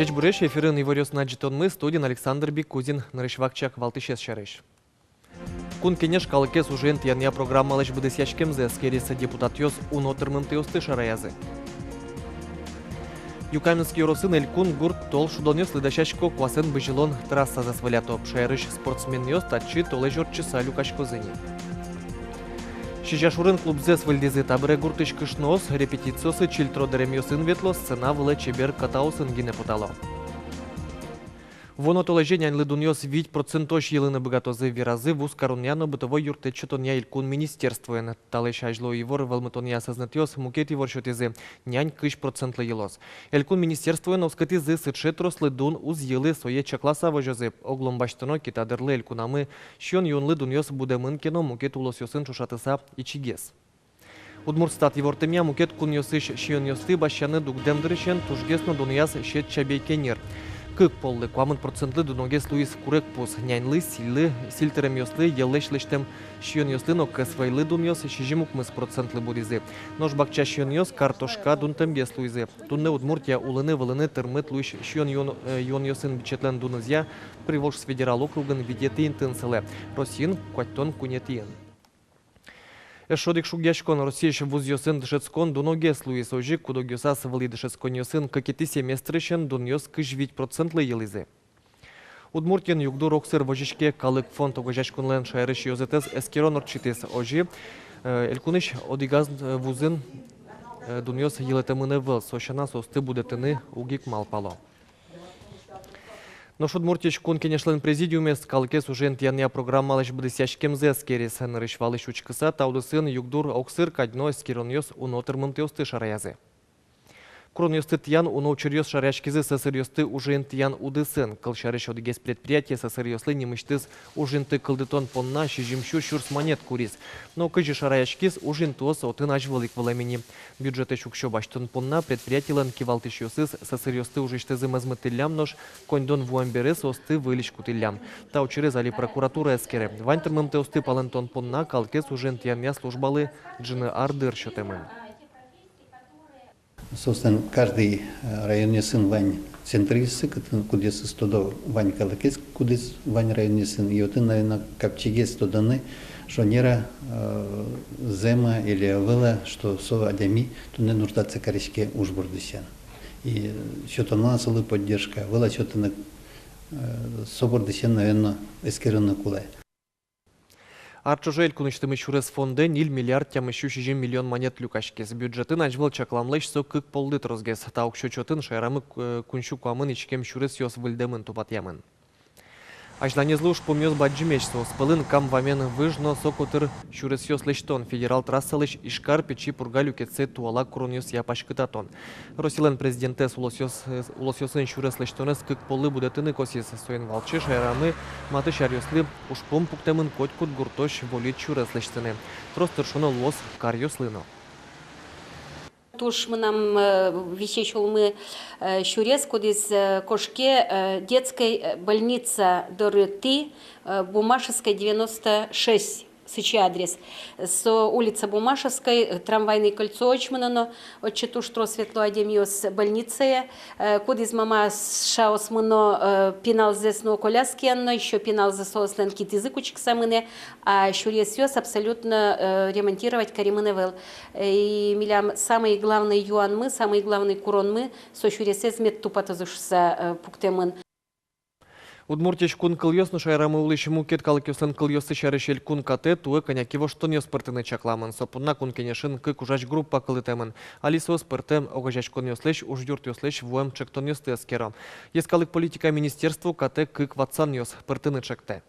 Жеч буреш эфирын иворёс наджитонмы студин Александр Бекузин нарышвакчак валтышес шарыш. Кун кенеш калыкес ужен тияния программалыш будес яшкемзе скериса депутат ёс унотырмым тыосты шараязы. Юкаменский оросын элькун гурт тол шудонёс лыдашашко квасен быжилон трасса засвалято. Шайрыш спортсмен ёс татчы толы жорчыса люкашкозыни. Шижашурын клубзе свальдезы табыре гуртыш кышноос репетициосы чильтродерем ёсын ветло сцена вылы чебер катаусын гине путало. Воно толежень аньлы дуньёс 5% елыны богатозы виразы вуз короньяно бытовой юрте чотонья илькун министерствуен. Талеш ажло ивор валмытонья сознатёс мукет ивор шотезы нянь кыш процентлы елос. Элькун министерствуен оскатизы сытше трослы дун уз елы сое чакласа вожозы. Оглом баштыно китадырлы элькунамы щен юнлы дуньёс будемын кено мукет улосёсын шушатыса ичигес. Удмуртстат ивортемя мукет кун ёсыш щен ёсты бащаны дугдемдырышен тужгесно дуньяс щет чабейкенер. Кык поллы куамын процентлы дуногес Луис Курек пус няньлы силы сильтерем ёслы еллешлештем щен ёслы но кэсвайлы дун ёс шижимук мыс процентлы будизы. Нож бакча щен ёс картошка дунтем гес Луизы. Тунне Удмуртия улыны вылыны тырмыт луиш щен ён ёсын бичетлен дунызя Приволжск федерал округын видеты интенсылы. Росин куаттон кунетиен. Эшодик шугяшкон Россия вуз ёсын дышецкон дуногес Луис ожи кудогёсас вали дышецкон ёсын какети семестрышен дун ёс кыш 5% елизы. Удмуртин югдур оксыр вожишке калык фонд огожашконлен шайрыш ёзетес эскерон орчитес ожи элькуныш одигаз вузын дун ёс елетемыны выл сошана состы будетыны угик малпало. Но Удмуртич кун кенешлен президиуме калкес ужен тияния программалыш будес яшкемзе скерис нарышвалыш учкыса таудысын югдур оксыр кадно эскерон ёс унотырмым теосты шараязы. Крон ёсты тиян уноучыр ёс шаряшкизы сысыр ёсты ужен тиян удысын. Кылшарыш одигес предприятие сысыр ёслы немыштыз ужинты кылдытон понна шижимшур шурс монет курис. Но кыжы шаряшкиз ужин туос отын ажвылык валамени. Бюджеты шукшо баштын понна предприятиялан кивалтыш ёсыз сысыр ёсты ужиштызы мазмытылям нож кондон вуамберес осты вылиш кутылям. Таучыры зали прокуратура эскере. Вантырмым теосты палентон понна калкес ужен тияния службалы джины ардыр шотемын. Собственно, каждый районный сын вань центрисы, куда с туда вань калакес, куда вань районный сын, и вот наверное капчигес туда что нера зема или вела, что со адями, то не нуждаться корешке уж бурдысян. И что-то насылы поддержка, вела что-то на собордысян, наверное, эскеренно кулай. Арчужель куныштымы шурес фонды 0 миллиард тямышу 60 миллион монет люкашкес. Бюджеты начвал чакламлыш со кык полды трозгес. Таук шочотын шайрамы куншу куамын ичкем шурес ёс выльдемын тупат ямын. Ажданезлы уж помёс баджимечсо. Спылын кам вамен выжно сокотыр шурес ёс лештон. Федерал трассалыш ишкар печи пургалю кетсе туала крон ёс япашкытатон. Росилен президентес улосёсын шурес лештонес кык полы будетыны косис. Соен валчы шайрамы маты шарёслы уж пом пуктемын котькут гуртош волит шурес лештыны. Тростыр шоно лос кар ёслыно. Туш мы нам вещечул мы щурец, кудис кошке детской больница Дороты, Бумашевская 96. Сычи адрес. С улица Бумашевской, трамвайное кольцо очманано, отчету штро светло адемиос больнице, кудис мама шаос мыно пинал здесь но коляски, но еще пинал за сослен кит языкучек самыне, а щурец ёс абсолютно ремонтировать каримыне вел. И милям самый главный юан мы, самый главный курон мы, со щурец мет тупато зашса пуктемын. Удмуртич кун кыльёс шайрамы улыш мукет калыкёсын кыльёсы шарешель кун кате туэ конякиво штон ёс пыртыны чакламын. Сопунна кун кенешин кык ужач группа кылытемын. Алисос пыртем огажач кон ёслеш уж юрт ёслеш вуэм чектон ёсты эскера. Ес калык политика министерству кате кык ватсан ёс пыртыны чекте.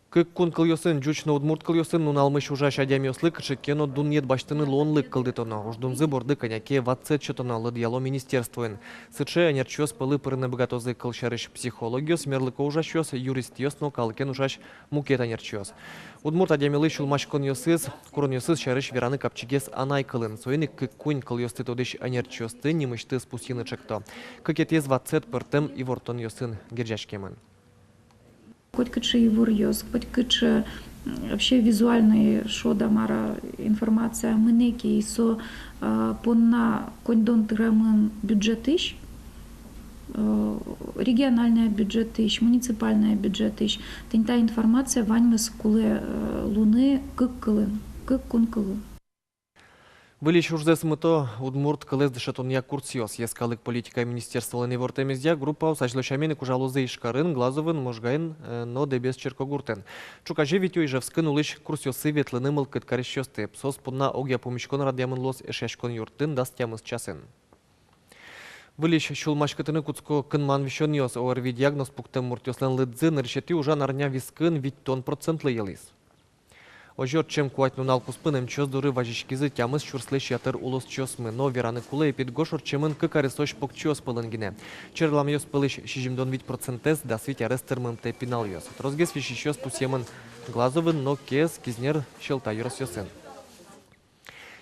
Кык кун кыльёсын жучно удмурт кыльёсын нуналмыш ужач адям ёслы кычеккено дун нет баштыны лонлык кылдытоно. Уждунзы борды коняке ватцет чотоно лыдьяло министерствуен. Сыче анерчёс пылы пырыны богатозы кылшарыш психологиос, мерлыко ужачёс, юрист ёсно калкен ужач мукет анерчёс. Удмурт адямилы шулмашкон ёсыз, курон ёсыз шарыш вераны капчигес анай кылын. Соени кык кунь кыльёсты тодыш анерчёсты немышты спустины чекто. Кыкетез ватцет пыртем и вортон ёсын гержашкемын. Хоть кычы и вурьёс, хоть кычы вообще визуальный шода мара информация мнеки и со понна кондон тырамын бюджетыш региональный бюджет ищ, муниципальный бюджет ищ. Та информация вань мы скуле луны кыккылын, кыккункылын. Вылиш уже смыто удмурт кылез дешатония курсиос. Ескалык политика министерства лыны вортемездя группа сажлощамени кужалузы ишкарын, глазовын, можгайн, но дебес черкогуртен. Чукажи витю ижевскын улыш курсиосы ветлыны мылкыт карещосты. Псос пунна огя помещкон радиамын лос эшяшкон юртын дастямыз часын. Вылиш шулмашкытыны куцко кынман вишоньос ОРВИ диагноз пуктем муртёслен лыдзын решети уже нарня вискын вить тон процентлы елис. Ожор чем куать нунал пуспыным чёс дуры важичкизы тямыз шурслыш ятыр улос чёсмы, но вераны кулы пидгошор чемын кыкарисош пок чёс пылынгине. Черлам ёс пылыш шижимдон вить процентез да свить арестермым те пинал ёс. Трозгес вишищёс пусемын глазовын, но кес кизнер щелта юрос ёсын.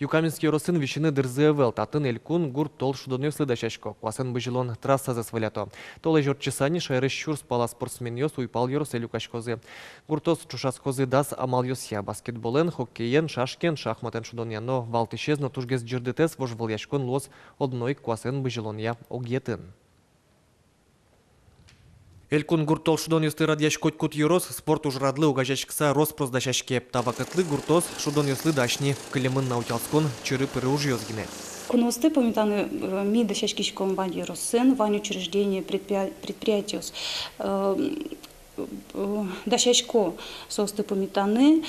Юкаминский росын вещины дырзывел, татын элькун гур тол шудонёсы дашашко. Квасын быжилон трасса засвалято. Тол ежор чесани шайры щур спала спортсмен ёс уйпал ёрос элюкашкозы. Гуртос чушаскозы дас амал ёсья. Баскетболен, хоккейен, шашкен, шахматен шудонья. Но валт исчезно тужгес джирдетес вожвал яшкон лос одной квасын быжилон я огетын. Элькун гуртол шудон ёсты радьяш кот юрос, спорт уж радлы угажачкса роспрос дашашке. Тавакатлы гуртос шудон ёслы дашни, кылемын наутялскон, чыры пыры уж ёзгине. Куносты помитаны ми дашашкишком вань росын, вань учреждение предприятиос. Дашашко состы помитаны.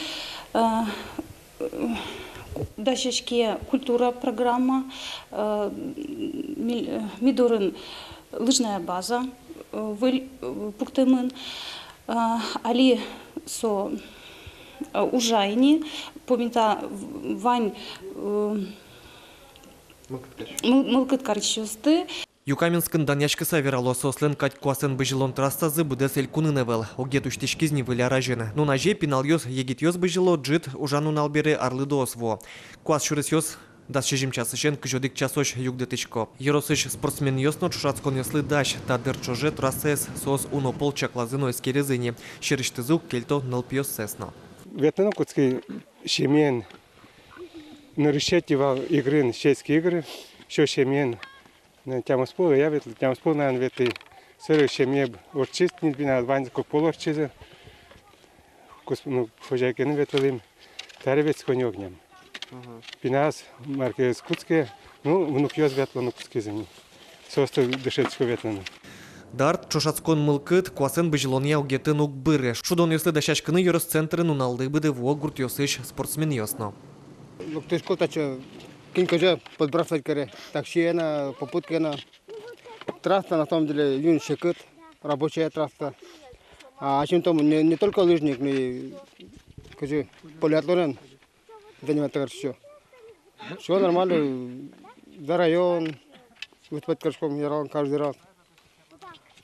Дашашке культура программа. Мидорын лыжная база. Пуктемын, али со ужайни, помита вань мылкыт карчосты. Юкаминскын даняшкыса верало сослен кать куасын быжилон трассазы будес элькуныневел. Огет уштишкизни выля ражен. Ну наже пинал ёс егит ёс быжило джит ужану налбере арлы доосво. Куас шурыс ёс дас шежим часышен кыжодик часош югдетышко. Еросыш спортсмен ёсно чушацкон ёслы даш, та дырчоже трассес сос унопол чаклазыно эскерезыни. Шерыштызук кельто нылпиос сесно. Ветно куцкий шемен нарушайте игры, чешские игры, что шемен тямоспол, я ветл тямоспол на веты, сыры шемеб орчист не бина вань как полорчизы, куспну фожайкен ветлым, таревец конь огнем. Пинас марки скутские, ну внук ёз ветло на куски зими, состо дышецко ветло. Дарт чошацкон мылкыт куасын быжилония угетын ук быры. Шудон ёслы дашашкыны ёрыс центры нуналды быды во гурт ёсыш спортсмен ёсно. Ты сколько че кинкаже подбрасывать коре, такси на попутки на трасса на самом деле юн шекет, рабочая трасса. А чем там не только лыжник, но и скажи полиатлон занимается все. Все нормально, за район, выступать кружком каждый раз.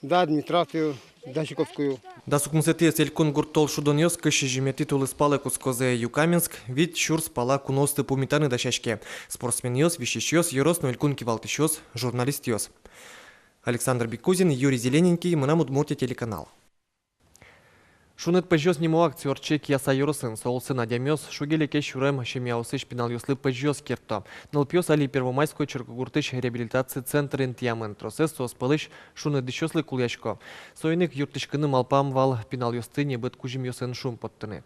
Да, администрацию, да, Щековскую. Да сукмусетес элькун гуртол шудонёс кыши жиме титулы спалы кускозе Юкаминск, вид шур спала куносты пумитаны дашашке. Спортсмен ёс, вещищ ёс, ёрос, но элькун кивалтыш ёс, журналист ёс. Александр Бекузин, Юрий Зелененький, Мынам Удмуртия телеканал. Шунет пэжёс нему актер чек яса юросын, соолсын адямёс, шугелеке шурем шемяусыш пинал ёслы пэжёс керто. Нылпёс али первомайской черкогуртыш реабилитации центр интиамын, тросес сос пылыш шунет дышёслы кулячко. Сойник юртышкыны малпам вал пинал ёсты небыт кужим ёсын шум поттыны.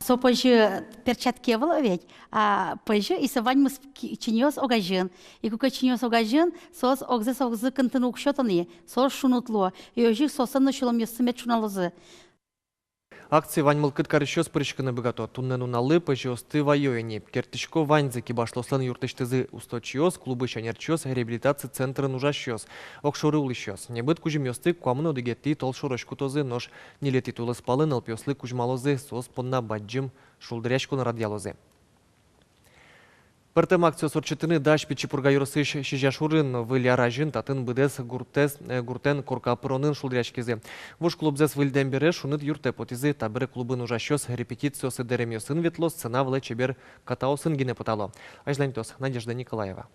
Со позже перчатки было ведь, а позже и совань мы чинёс огажен. И кука чинёс огажен, сос огзес огзы кантынук шотаны, сос шунутло. И ожих сосан началом ёсымет шуналозы. Акции вань мылкыт карышёс пырышкыны богато. Туннену налы пэжёсты вайоэни. Кертышко ваньзы кибашлослан юртыштызы усточиос, клубы шанерчёс, реабилитации центры нужащёс. Окшоры улышёс. Небыт кужим ёсты куамын одыгетти тол шорошку тозы нож. Ниле титулы спалы нылпёслы кужмалозы сос понна баджим шулдыряшку на радиалозы. Пыртым акция сорчетыны даш пичипурга юрысыш шижашурын выля ражын татын быдес гуртен коркапыронын шулдрячкизе. Вуш клубзес выльден бере шуныт юрте потизы табыры клубын ужащёс репетициосы деремёсын ветло сцена вле чебер катаусын гине потало. Ажлантос, Надежда Николаева.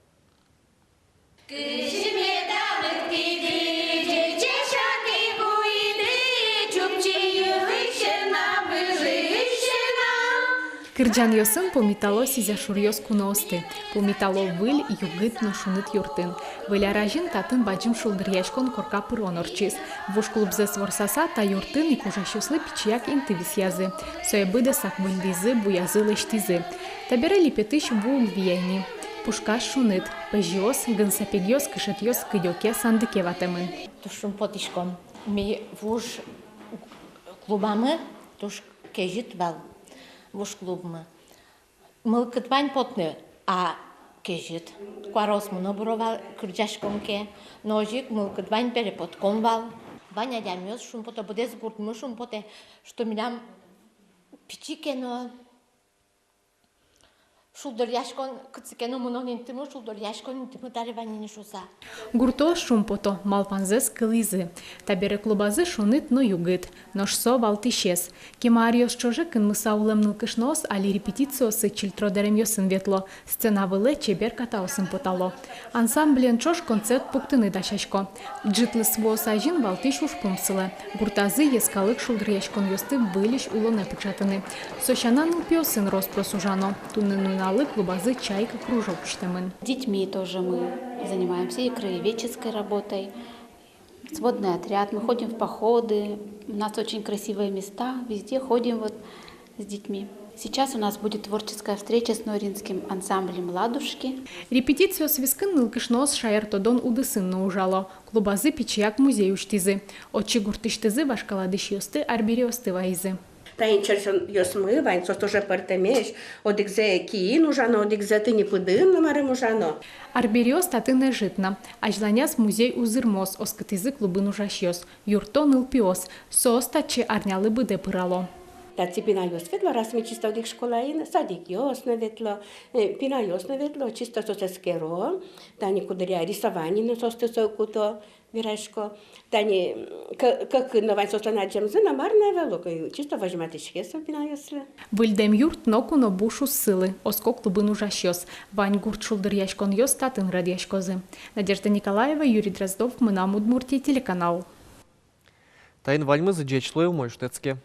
Кирджан йосын помітало сізяшур йос куноости. Помітало виль югит ношунит юртин. Виля ражин татын бачим шулдыряшкон корка пырон орчис. Вуш клубзе сворсаса та юртин і кужашусли пічияк інтивіс язи. Соєбиде сак вильдизи, буязи лештизи. Табере ліпетиш вул віяйні. Пушка шунит, пежіос, гынсапегіос, кишетйос, кидьоке сандике ватемин. Тушум потишком. Ми вуш клубамы, туш кежит вал. Вуш клубмы. Мылкыт вань потны, а кежит. Куарос монобровал, кырджашкомке. Ножик мылкыт вань перепотком вал. Ваня дямёс шумпоте, буде сгуртмы шумпоте, что меня пичикено. Шулдыряшкон, кыцыкено мононентимы, шулдыряшкон интимы дареванини шуса. Гурто шумпото, малпанзес кылизы. Табере клубазы шунит но югит, ношсо валтишес. Кемариос чоже кын мысаулем нылкышнос, али репетициосы чильтродерем йосын ветло. Сцена выле чебер катаосын потало. Ансамблен чош концерт пуктыны дашашко. Джитлы сво сажин валтиш уж пумсылы. Гуртазы ескалык шулдыряшкон йосты вылиш улоне печатаны. Сощана нылпиосын роспросужано. Тунны клубазы чайка кружок штемын. Детьми тоже мы занимаемся и краеведческой работой. Сводный отряд, мы ходим в походы, у нас очень красивые места, везде ходим вот с детьми. Сейчас у нас будет творческая встреча с норинским ансамблем «Ладушки». Репетицию свискын нылкышнос шаертодон удысын наужало. Клубазы пичияк музею штизы. Очи гуртыштызы вашкаладыш йосты арбириосты вайзы. Таинчерсон йосмы, вайн сос тоже партемеш, одикзе киин ужано, одикзе ты не пыдын намарым ужано. Арбериос татыне житна, ажланяс музей узырмос, оскатызы клубын ужашьос, юрто нылпиос, сос тачи арнялы быде пырало. Таці пінайос ветло, раз ми чисто одик школаїн, садик йосно ветло, пінайосно ветло, чисто соцескеро, тані кударя рисовані на состисоку то вірешко, тані как новань состанаджем зина марне вело, чисто важматишке со пінайосле. Вильдем юрт ноку но бушу сили, оско клубын ужашьос, вань гурт шулдыряшкон йос татын радяшкозы. Надежда Николаева, Юрий Дроздов, Мына Удмуртия, телеканал. Тайн вальмы за джечлою мой штецке.